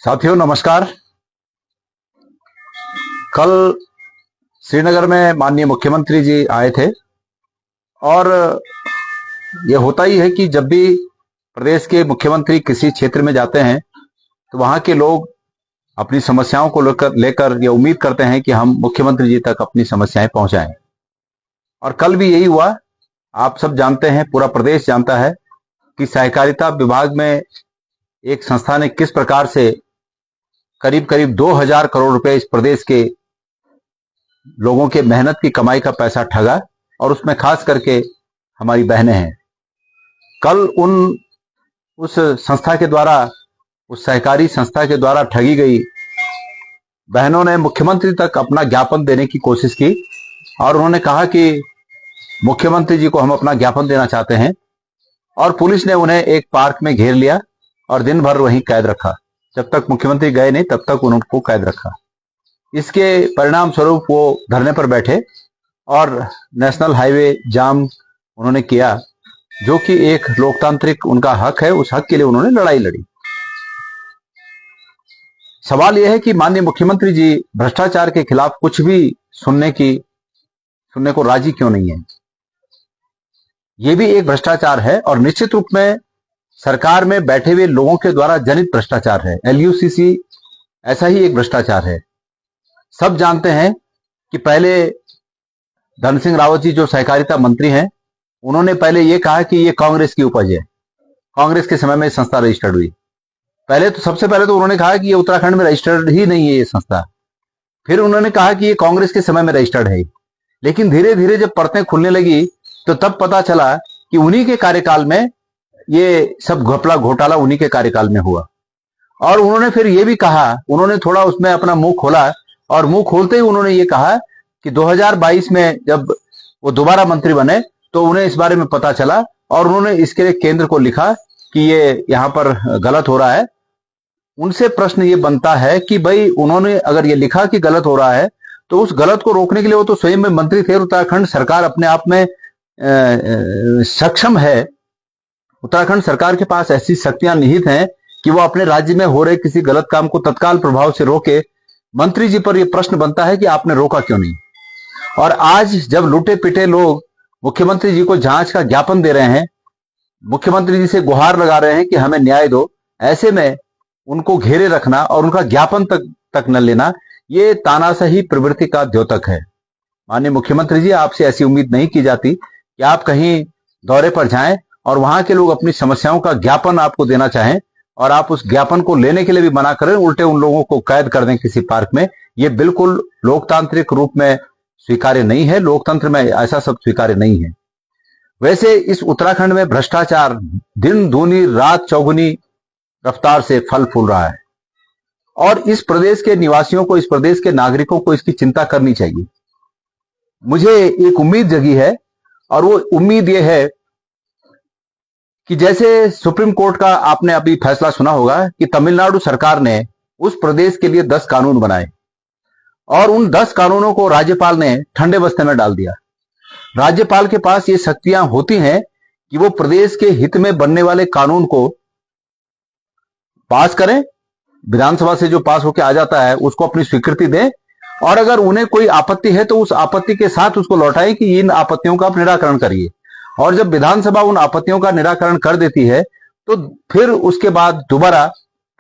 साथियों नमस्कार। कल श्रीनगर में माननीय मुख्यमंत्री जी आए थे और ये होता ही है कि जब भी प्रदेश के मुख्यमंत्री किसी क्षेत्र में जाते हैं तो वहां के लोग अपनी समस्याओं को लेकर ये उम्मीद करते हैं कि हम मुख्यमंत्री जी तक अपनी समस्याएं पहुंचाएं। और कल भी यही हुआ। आप सब जानते हैं, पूरा प्रदेश जानता है कि सहकारिता विभाग में एक संस्था ने किस प्रकार से करीब करीब 2000 करोड़ रुपए इस प्रदेश के लोगों के मेहनत की कमाई का पैसा ठगा, और उसमें खास करके हमारी बहनें हैं। कल उस संस्था के द्वारा, उस सहकारी संस्था के द्वारा ठगी गई बहनों ने मुख्यमंत्री तक अपना ज्ञापन देने की कोशिश की और उन्होंने कहा कि मुख्यमंत्री जी को हम अपना ज्ञापन देना चाहते हैं। और पुलिस ने उन्हें एक पार्क में घेर लिया और दिन भर वहीं कैद रखा। जब तक मुख्यमंत्री गए नहीं तब तक उनको कैद रखा। इसके परिणाम स्वरूप वो धरने पर बैठे और नेशनल हाईवे जाम उन्होंने किया, जो कि एक लोकतांत्रिक उनका हक है। उस हक के लिए उन्होंने लड़ाई लड़ी। सवाल यह है कि माननीय मुख्यमंत्री जी भ्रष्टाचार के खिलाफ कुछ भी सुनने को राजी क्यों नहीं है। ये भी एक भ्रष्टाचार है और निश्चित रूप में सरकार में बैठे हुए लोगों के द्वारा जनित भ्रष्टाचार है। LUCC ऐसा ही एक भ्रष्टाचार है। सब जानते हैं कि पहले धन सिंह रावत जी जो सहकारिता मंत्री हैं, उन्होंने पहले ये कहा कि ये कांग्रेस की उपज है। कांग्रेस के समय में संस्था रजिस्टर्ड हुई। सबसे पहले तो उन्होंने कहा कि ये उत्तराखंड में रजिस्टर्ड ही नहीं है ये संस्था। फिर उन्होंने कहा कि ये कांग्रेस के समय में रजिस्टर्ड है। लेकिन धीरे धीरे जब परतें खुलने लगी तो तब पता चला कि उन्हीं के कार्यकाल में ये सब घपला घोटाला उन्हीं के कार्यकाल में हुआ। और उन्होंने फिर ये भी कहा, उन्होंने थोड़ा उसमें अपना मुंह खोला और मुंह खोलते ही उन्होंने ये कहा कि 2022 में जब वो दोबारा मंत्री बने तो उन्हें इस बारे में पता चला और उन्होंने इसके लिए केंद्र को लिखा कि ये यहाँ पर गलत हो रहा है। उनसे प्रश्न ये बनता है कि भाई उन्होंने अगर ये लिखा कि गलत हो रहा है तो उस गलत को रोकने के लिए वो तो स्वयं में मंत्री थे। उत्तराखंड सरकार अपने आप में सक्षम है। उत्तराखंड सरकार के पास ऐसी शक्तियां निहित हैं कि वो अपने राज्य में हो रहे किसी गलत काम को तत्काल प्रभाव से रोके। मंत्री जी पर यह प्रश्न बनता है कि आपने रोका क्यों नहीं। और आज जब लूटे पिटे लोग मुख्यमंत्री जी को जांच का ज्ञापन दे रहे हैं, मुख्यमंत्री जी से गुहार लगा रहे हैं कि हमें न्याय दो, ऐसे में उनको घेरे रखना और उनका ज्ञापन तक न लेना, ये तानाशाही प्रवृत्ति का द्योतक है। माननीय मुख्यमंत्री जी, आपसे ऐसी उम्मीद नहीं की जाती कि आप कहीं दौरे पर जाएं और वहां के लोग अपनी समस्याओं का ज्ञापन आपको देना चाहें और आप उस ज्ञापन को लेने के लिए भी मना करें, उल्टे उन लोगों को कैद कर दें किसी पार्क में। ये बिल्कुल लोकतांत्रिक रूप में स्वीकार्य नहीं है। लोकतंत्र में ऐसा सब स्वीकार्य नहीं है। वैसे इस उत्तराखंड में भ्रष्टाचार दिन दूनी रात चौगुनी रफ्तार से फल फूल रहा है और इस प्रदेश के निवासियों को, इस प्रदेश के नागरिकों को इसकी चिंता करनी चाहिए। मुझे एक उम्मीद जगी है और वो उम्मीद ये है कि जैसे सुप्रीम कोर्ट का आपने अभी फैसला सुना होगा कि तमिलनाडु सरकार ने उस प्रदेश के लिए 10 कानून बनाए और उन 10 कानूनों को राज्यपाल ने ठंडे बस्ते में डाल दिया। राज्यपाल के पास ये शक्तियां होती हैं कि वो प्रदेश के हित में बनने वाले कानून को पास करें, विधानसभा से जो पास होकर आ जाता है उसको अपनी स्वीकृति दें और अगर उन्हें कोई आपत्ति है तो उस आपत्ति के साथ उसको लौटाएं कि इन आपत्तियों का आप निराकरण करिए। और जब विधानसभा उन आपत्तियों का निराकरण कर देती है तो फिर उसके बाद दोबारा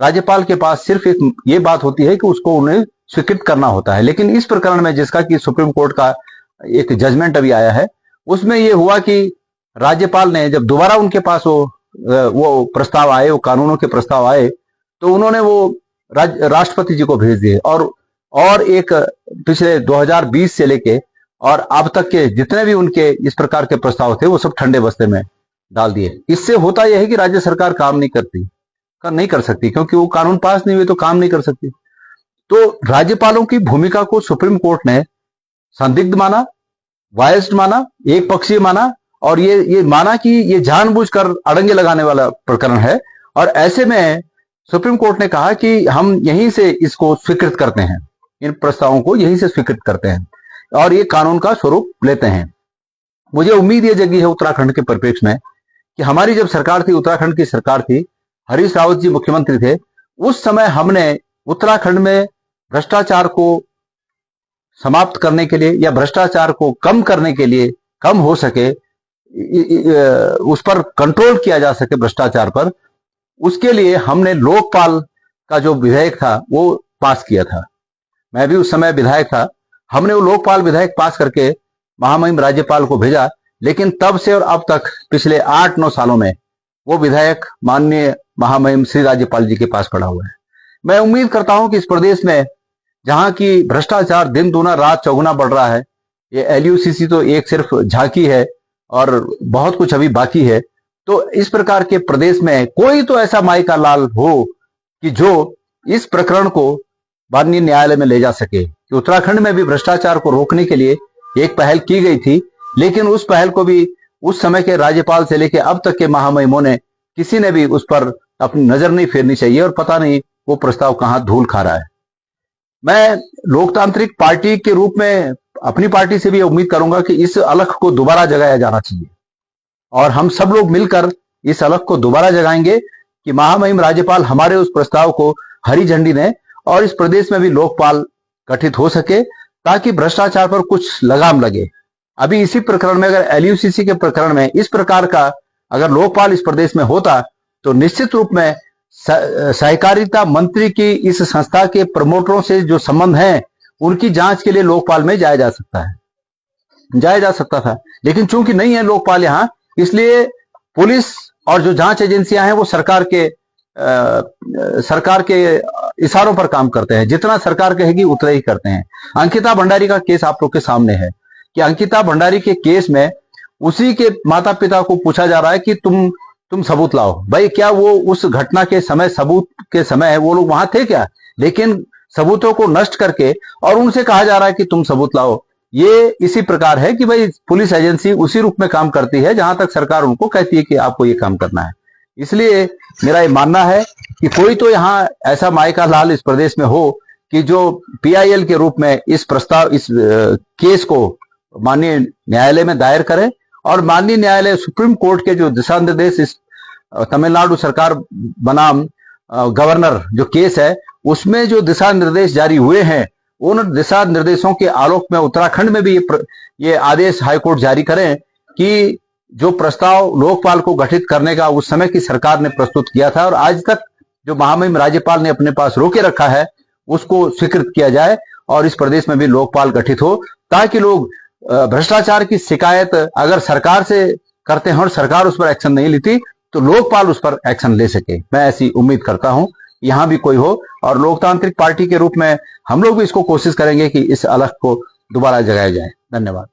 राज्यपाल के पास सिर्फ एक ये बात होती है कि उसको उन्हें स्वीकृत करना होता है। लेकिन इस प्रकरण में, जिसका कि सुप्रीम कोर्ट का एक जजमेंट अभी आया है, उसमें यह हुआ कि राज्यपाल ने जब दोबारा उनके पास वो प्रस्ताव आए, वो कानूनों के प्रस्ताव आए, तो उन्होंने वो राष्ट्रपति जी को भेज दिए और एक पिछले 2020 से लेके और अब तक के जितने भी उनके इस प्रकार के प्रस्ताव थे वो सब ठंडे बस्ते में डाल दिए। इससे होता यह है कि राज्य सरकार काम नहीं कर सकती क्योंकि वो कानून पास नहीं हुए तो काम नहीं कर सकती। तो राज्यपालों की भूमिका को सुप्रीम कोर्ट ने संदिग्ध माना, वायस्ड माना, एक पक्षीय माना और ये माना कि ये जानबूझकर अड़ंगे लगाने वाला प्रकरण है। और ऐसे में सुप्रीम कोर्ट ने कहा कि हम यहीं से इसको स्वीकृत करते हैं, इन प्रस्तावों को यहीं से स्वीकृत करते हैं और ये कानून का स्वरूप लेते हैं। मुझे उम्मीद ये जगी है उत्तराखंड के परिप्रेक्ष्य में कि हमारी जब सरकार थी, उत्तराखंड की सरकार थी, हरीश रावत जी मुख्यमंत्री थे, उस समय हमने उत्तराखंड में भ्रष्टाचार को समाप्त करने के लिए या भ्रष्टाचार को कम करने के लिए, कम हो सके, उस पर कंट्रोल किया जा सके भ्रष्टाचार पर, उसके लिए हमने लोकपाल का जो विधेयक था वो पास किया था। मैं भी उस समय विधायक था। हमने वो लोकपाल विधेयक पास करके महामहिम राज्यपाल को भेजा, लेकिन तब से और अब तक पिछले 8-9 सालों में वो विधेयक माननीय महामहिम श्री राज्यपाल जी के पास पड़ा हुआ है। मैं उम्मीद करता हूं कि इस प्रदेश में जहां की भ्रष्टाचार दिन दूना रात चौगुना बढ़ रहा है, ये LUCC तो एक सिर्फ झांकी है और बहुत कुछ अभी बाकी है, तो इस प्रकार के प्रदेश में कोई तो ऐसा माई का लाल हो कि जो इस प्रकरण को माननीय न्यायालय में ले जा सके। कि उत्तराखंड में भी भ्रष्टाचार को रोकने के लिए एक पहल की गई थी, लेकिन उस पहल को भी उस समय के राज्यपाल से लेकर अब तक के महामहिमों ने किसी ने भी उस पर अपनी नजर नहीं फेरनी चाहिए, और पता नहीं वो प्रस्ताव कहां धूल खा रहा है। मैं लोकतांत्रिक पार्टी के रूप में अपनी पार्टी से भी उम्मीद करूंगा कि इस अलख को दोबारा जगाया जाना चाहिए, और हम सब लोग मिलकर इस अलख को दोबारा जगाएंगे कि महामहिम राज्यपाल हमारे उस प्रस्ताव को हरी झंडी दें और इस प्रदेश में भी लोकपाल गठित हो सके, ताकि भ्रष्टाचार पर कुछ लगाम लगे। अभी इसी प्रकरण में, अगर LUCC के प्रकरण में इस प्रकार का अगर लोकपाल इस प्रदेश में होता, तो निश्चित रूप में सहकारिता मंत्री की इस संस्था के प्रमोटरों से जो संबंध हैं, उनकी जांच के लिए लोकपाल में जाया जा सकता था। लेकिन चूंकि नहीं है लोकपाल यहां, इसलिए पुलिस और जो जांच एजेंसियां हैं वो सरकार के इशारों पर काम करते हैं। जितना सरकार कहेगी उतना ही करते हैं। अंकिता भंडारी का केस आप लोग के सामने है कि अंकिता भंडारी के केस में उसी के माता पिता को पूछा जा रहा है कि तुम सबूत लाओ। भाई, क्या वो उस घटना के समय, सबूत के समय वो लोग वहां थे क्या? लेकिन सबूतों को नष्ट करके और उनसे कहा जा रहा है कि तुम सबूत लाओ। ये इसी प्रकार है कि भाई पुलिस एजेंसी उसी रूप में काम करती है जहां तक सरकार उनको कहती है कि आपको ये काम करना है। इसलिए मेरा ये मानना है कि कोई तो यहाँ ऐसा माई का लाल इस प्रदेश में हो कि जो PIL के रूप में इस केस को माननीय न्यायालय में दायर करे, और माननीय न्यायालय सुप्रीम कोर्ट के जो दिशा निर्देश इस तमिलनाडु सरकार बनाम गवर्नर जो केस है, उसमें जो दिशा निर्देश जारी हुए हैं, उन दिशा निर्देशों के आलोक में उत्तराखंड में भी ये आदेश हाईकोर्ट जारी करें कि जो प्रस्ताव लोकपाल को गठित करने का उस समय की सरकार ने प्रस्तुत किया था और आज तक जो महामहिम राज्यपाल ने अपने पास रोके रखा है, उसको स्वीकृत किया जाए और इस प्रदेश में भी लोकपाल गठित हो, ताकि लोग भ्रष्टाचार की शिकायत अगर सरकार से करते हैं और सरकार उस पर एक्शन नहीं लेती, तो लोकपाल उस पर एक्शन ले सके। मैं ऐसी उम्मीद करता हूं यहां भी कोई हो, और लोकतांत्रिक पार्टी के रूप में हम लोग भी इसको कोशिश करेंगे कि इस अलख को दोबारा जगाया जाए। धन्यवाद।